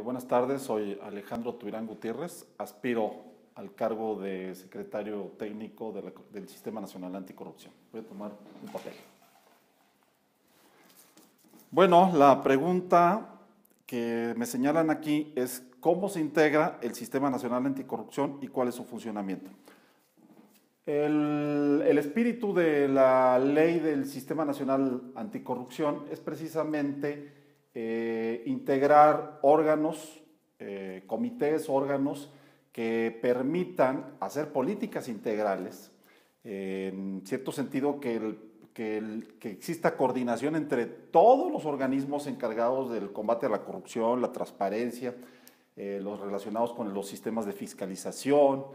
Buenas tardes, soy Alejandro Tuirán Gutiérrez, aspiro al cargo de secretario técnico del Sistema Nacional Anticorrupción. Voy a tomar un papel. Bueno, la pregunta que me señalan aquí es cómo se integra el Sistema Nacional Anticorrupción y cuál es su funcionamiento. El espíritu de la ley del Sistema Nacional Anticorrupción es precisamente integrar órganos, comités, órganos que permitan hacer políticas integrales, en cierto sentido que exista coordinación entre todos los organismos encargados del combate a la corrupción, la transparencia, los relacionados con los sistemas de fiscalización,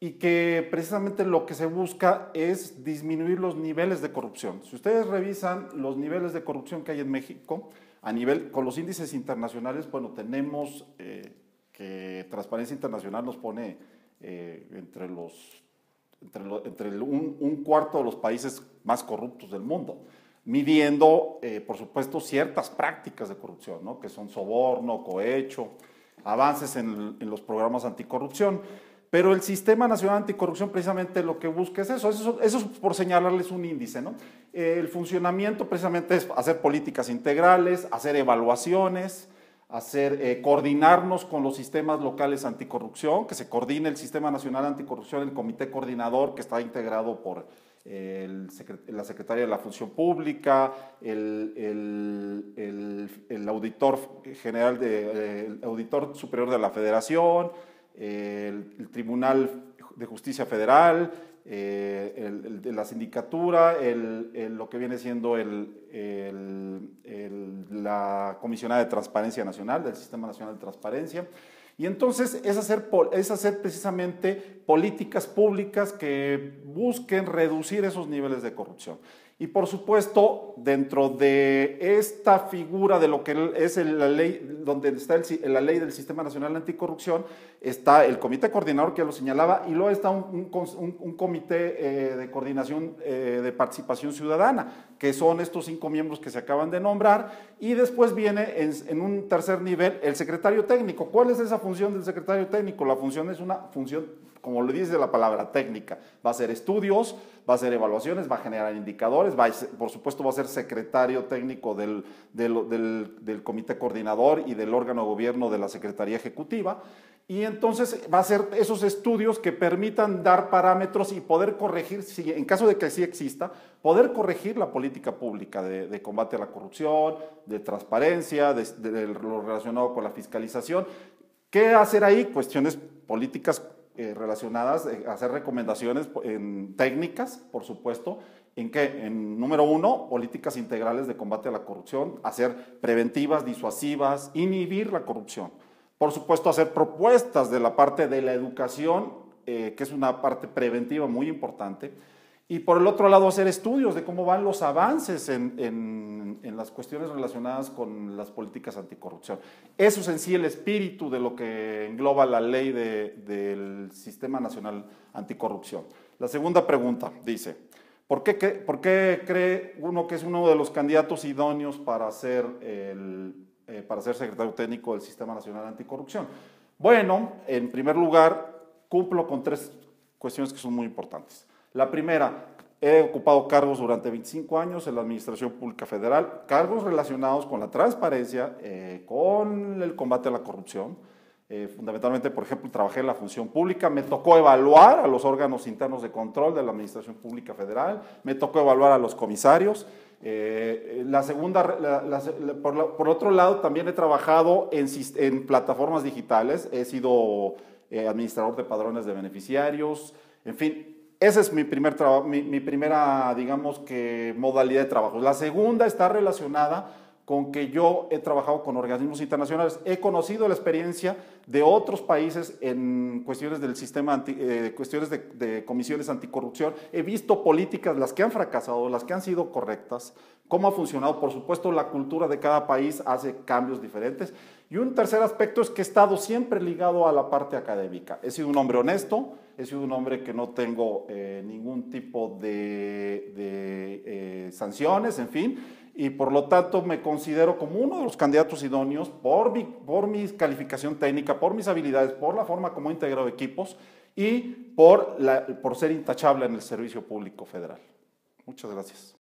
y que precisamente lo que se busca es disminuir los niveles de corrupción. Si ustedes revisan los niveles de corrupción que hay en México, con los índices internacionales, bueno, tenemos que Transparencia Internacional nos pone entre un cuarto de los países más corruptos del mundo, midiendo, por supuesto, ciertas prácticas de corrupción, ¿no? Que son soborno, cohecho, avances en los programas anticorrupción. Pero el Sistema Nacional Anticorrupción precisamente lo que busca es eso es por señalarles un índice, ¿no? El funcionamiento precisamente es hacer políticas integrales, hacer evaluaciones, coordinarnos con los sistemas locales anticorrupción, que se coordine el Sistema Nacional Anticorrupción, el comité coordinador que está integrado por la Secretaría de la Función Pública, el auditor general, el auditor superior de la Federación, el Tribunal de Justicia Federal, de la sindicatura, lo que viene siendo la Comisionada de Transparencia Nacional, del Sistema Nacional de Transparencia. Y entonces es hacer precisamente políticas públicas que busquen reducir esos niveles de corrupción. Y por supuesto, dentro de esta figura de lo que es la ley, donde está la ley del Sistema Nacional Anticorrupción, está el comité coordinador que ya lo señalaba, y luego está un comité de coordinación de participación ciudadana, que son estos 5 miembros que se acaban de nombrar, y después viene en un tercer nivel el secretario técnico. ¿Cuál es esa función del secretario técnico? La función es una función, como le dice la palabra, técnica. Va a hacer estudios, va a hacer evaluaciones, va a generar indicadores, por supuesto va a ser secretario técnico del comité coordinador y del órgano de gobierno de la Secretaría Ejecutiva, y entonces va a hacer esos estudios que permitan dar parámetros y poder corregir, en caso de que sí exista, poder corregir la política pública de combate a la corrupción, de transparencia, de lo relacionado con la fiscalización. ¿Qué hacer ahí? Cuestiones políticas relacionadas, hacer recomendaciones técnicas, por supuesto, en número 1, políticas integrales de combate a la corrupción, hacer preventivas, disuasivas, inhibir la corrupción. Por supuesto, hacer propuestas de la parte de la educación, que es una parte preventiva muy importante, y por el otro lado hacer estudios de cómo van los avances en las cuestiones relacionadas con las políticas anticorrupción. Eso es en sí el espíritu de lo que engloba la ley del Sistema Nacional Anticorrupción. La segunda pregunta dice, ¿por qué cree uno que es uno de los candidatos idóneos para ser secretario técnico del Sistema Nacional Anticorrupción? Bueno, en primer lugar, cumplo con 3 cuestiones que son muy importantes. La primera, he ocupado cargos durante 25 años en la Administración Pública Federal, cargos relacionados con la transparencia, con el combate a la corrupción. Fundamentalmente, por ejemplo, trabajé en la función pública, me tocó evaluar a los órganos internos de control de la Administración Pública Federal, me tocó evaluar a los comisarios. Por otro lado, también he trabajado en plataformas digitales, he sido administrador de padrones de beneficiarios, en fin. Esa es mi primera, digamos que, modalidad de trabajo. La segunda está relacionada con que yo he trabajado con organismos internacionales. He conocido la experiencia de otros países en cuestiones del sistema, cuestiones de comisiones anticorrupción. He visto políticas, las que han fracasado, las que han sido correctas, cómo ha funcionado. Por supuesto, la cultura de cada país hace cambios diferentes. Y un tercer aspecto es que he estado siempre ligado a la parte académica. He sido un hombre honesto, he sido un hombre que no tengo ningún tipo de sanciones, en fin, y por lo tanto me considero como uno de los candidatos idóneos por mi calificación técnica, por mis habilidades, por la forma como he integrado equipos y por ser intachable en el servicio público federal. Muchas gracias.